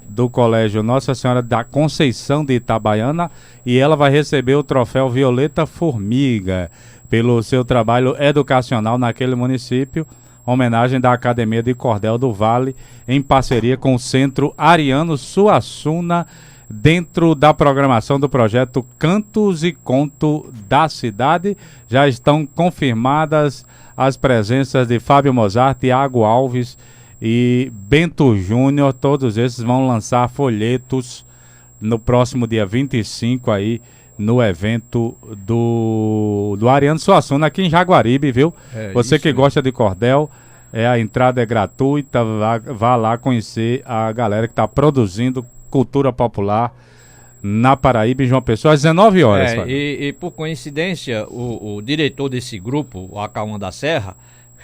S3: do Colégio Nossa Senhora da Conceição de Itabaiana, e ela vai receber o troféu Violeta Formiga pelo seu trabalho educacional naquele município. Homenagem da Academia de Cordel do Vale, em parceria com o Centro Ariano Suassuna, dentro da programação do projeto Cantos e Conto da Cidade. Já estão confirmadas as presenças de Fábio Mozart, Tiago Alves e Bento Júnior. Todos esses vão lançar folhetos no próximo dia 25 aí, no evento do Ariano Suassuna, aqui em Jaguaribe, viu? Você que gosta de cordel, a entrada é gratuita, vá lá conhecer a galera que está produzindo cultura popular na Paraíba, em João Pessoa, às 19 horas.
S5: E por coincidência, o diretor desse grupo, o Acauã da Serra,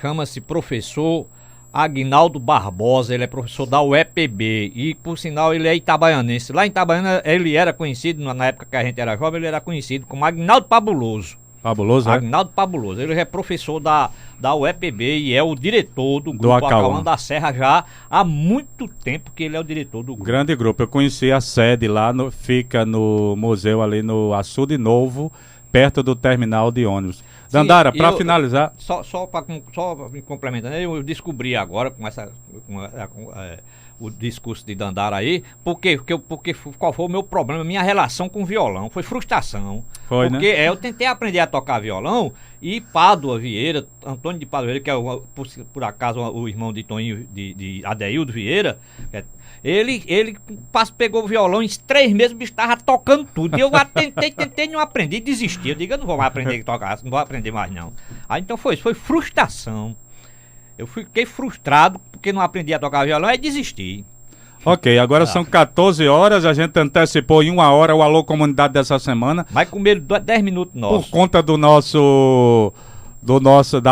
S5: chama-se professor Aguinaldo Barbosa. Ele é professor da UEPB e, por sinal, ele é itabaianense. Lá em Itabaiana, ele era conhecido, na época que a gente era jovem, ele era conhecido como Aguinaldo Pabuloso. Aguinaldo Pabuloso. Ele é professor da UEPB e é o diretor do grupo Acauã da Serra já há muito tempo que ele é o diretor do grupo.
S3: Grande grupo. Eu conheci a sede lá, fica no museu ali no Açude Novo, perto do terminal de ônibus. Dandara, para finalizar...
S5: Só me complementando, eu descobri agora o discurso de Dandara aí, porque qual foi o meu problema, minha relação com o violão, foi frustração. Porque eu tentei aprender a tocar violão e Pádua Vieira, Antônio de Pádua Vieira, que é por acaso o irmão de Toninho, de Adeildo Vieira, ele pegou o violão, em 3 meses o bicho estava tocando tudo. E eu tentei, não aprendi, desisti. Eu digo, eu não vou mais aprender a tocar, não vou aprender mais não. Aí então foi frustração. Eu fiquei frustrado porque não aprendi a tocar violão e desisti.
S3: Ok, agora são 14 horas, a gente antecipou em 1 hora o Alô Comunidade dessa semana.
S5: Vai comer 10 minutos nossos.
S3: Por conta da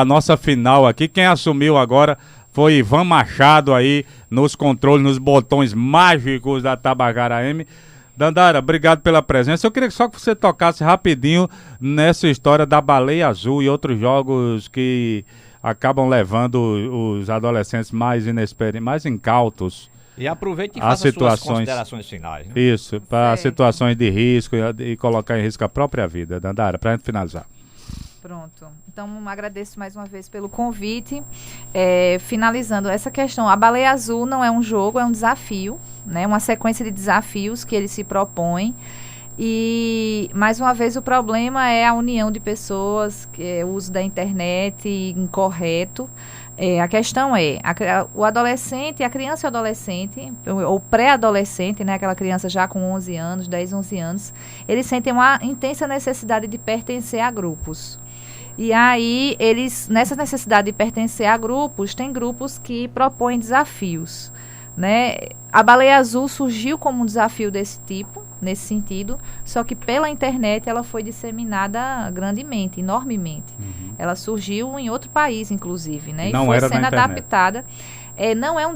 S3: nossa final aqui, quem assumiu agora foi Ivan Machado aí nos controles, nos botões mágicos da Tabajara M. Dandara, obrigado pela presença. Eu queria só que você tocasse rapidinho nessa história da Baleia Azul e outros jogos que acabam levando os adolescentes mais inexperientes, mais incautos.
S5: E aproveite e
S3: as
S5: faça suas
S3: situações,
S5: considerações finais. Né?
S3: Isso, para
S6: Certo.
S3: situações de risco e colocar em risco a própria vida. Dandara, para a gente finalizar.
S6: Pronto. Então, agradeço mais uma vez pelo convite. Finalizando essa questão, a Baleia Azul não é um jogo, é um desafio, né? Uma sequência de desafios que ele se propõe. E, mais uma vez, o problema é a união de pessoas, o uso da internet incorreto. A questão é, o adolescente, a criança e o adolescente, ou pré-adolescente, né, aquela criança já com 11 anos, 10, 11 anos, eles sentem uma intensa necessidade de pertencer a grupos. E aí, nessa necessidade de pertencer a grupos, tem grupos que propõem desafios, né? A Baleia Azul surgiu como um desafio desse tipo, nesse sentido, só que pela internet ela foi disseminada grandemente, enormemente. Ela surgiu em outro país, inclusive, né?
S3: Não
S6: e foi
S3: era
S6: sendo
S3: na internet.
S6: adaptada.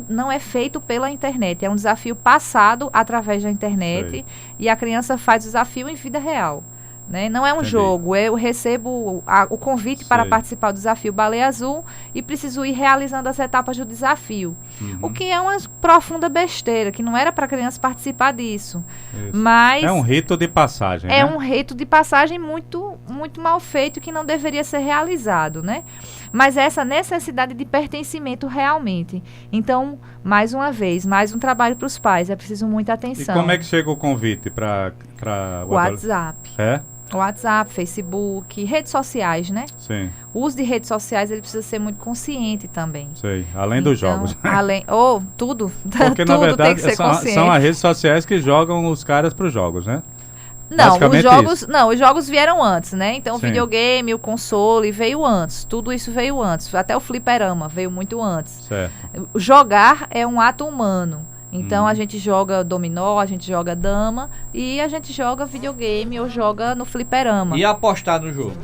S6: Não é feito pela internet, é um desafio passado através da internet.
S3: Sei.
S6: E a criança faz o desafio em vida real. Né? Não é um
S3: Entendi.
S6: jogo, eu recebo o convite para
S3: Sei.
S6: participar do desafio Baleia Azul e preciso ir realizando as etapas do desafio. O que é uma profunda besteira, que não era para a criança participar disso.
S3: Isso.
S6: Mas
S3: É um rito de passagem,
S6: é
S3: né?
S6: um rito de passagem muito, muito mal feito que não deveria ser realizado, né? Mas essa necessidade de pertencimento realmente. Então, mais uma vez, mais um trabalho para os pais. É preciso muita
S3: E
S6: atenção.
S3: como é que chega o convite para o
S6: WhatsApp.
S3: É?
S6: WhatsApp, Facebook, redes sociais, né?
S3: Sim,
S6: O uso de redes sociais, ele precisa ser muito consciente também.
S3: sei. Além dos jogos.
S6: Tudo.
S3: Porque,
S6: Tudo
S3: na verdade,
S6: tem que ser consciente.
S3: são as redes sociais que jogam os caras para os jogos, né?
S6: Não,
S3: basicamente
S6: os jogos vieram antes, né? Então,
S3: Sim.
S6: o videogame, o console veio antes. Tudo isso veio antes. Até o fliperama veio muito antes.
S3: Certo.
S6: Jogar é um ato humano. Então, a gente joga dominó, a gente joga dama e a gente joga videogame ou joga no fliperama.
S5: E apostar no jogo.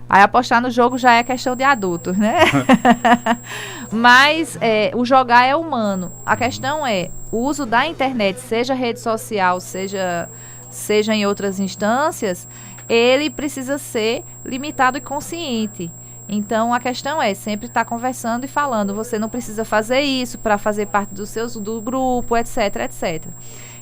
S6: Aí apostar no jogo já é questão de adultos, né? Mas o jogar é humano. A questão é o uso da internet, seja rede social, seja em outras instâncias, ele precisa ser limitado e consciente. Então, a questão é sempre estar conversando e falando. Você não precisa fazer isso para fazer parte do grupo, etc, etc.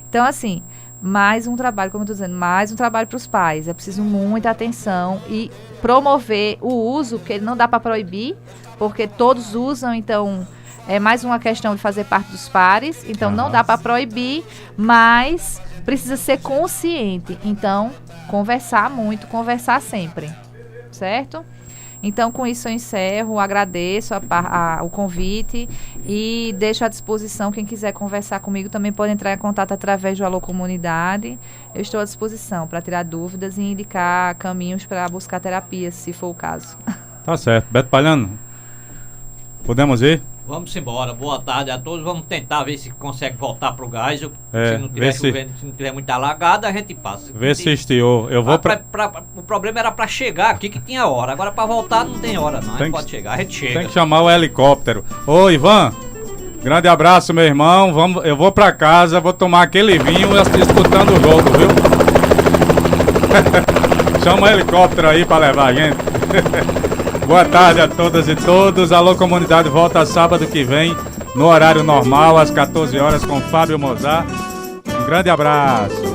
S6: Então, assim, mais um trabalho, como eu estou dizendo, mais um trabalho para os pais. É preciso muita atenção e promover o uso, porque não dá para proibir, porque todos usam, então é mais uma questão de fazer parte dos pares. Então, não dá para proibir, mas precisa ser consciente. Então, conversar muito, conversar sempre, certo? Então, com isso eu encerro, agradeço o convite e deixo à disposição, quem quiser conversar comigo também pode entrar em contato através do Alô Comunidade. Eu estou à disposição para tirar dúvidas e indicar caminhos para buscar terapia, se for o caso.
S3: Tá certo. Beto Palhano, podemos ir?
S5: Vamos embora. Boa tarde a todos. Vamos tentar ver se consegue voltar pro gás. Se não
S3: vê
S5: tiver
S3: se-
S5: chovendo, se não tiver muita alagada, a gente passa.
S3: Vê se estiou. Eu vou
S5: O problema era pra chegar aqui que tinha hora. Agora pra voltar não tem hora não. A
S3: Tem
S5: gente
S3: que-
S5: pode chegar. A gente chega.
S3: Tem que chamar o helicóptero. Ô, Ivan, grande abraço, meu irmão. Eu vou pra casa, vou tomar aquele vinho escutando o jogo, viu? Chama o helicóptero aí pra levar a gente. Boa tarde a todas e todos. Alô Comunidade volta sábado que vem, no horário normal, às 14 horas, com Fábio Mozart. Um grande abraço.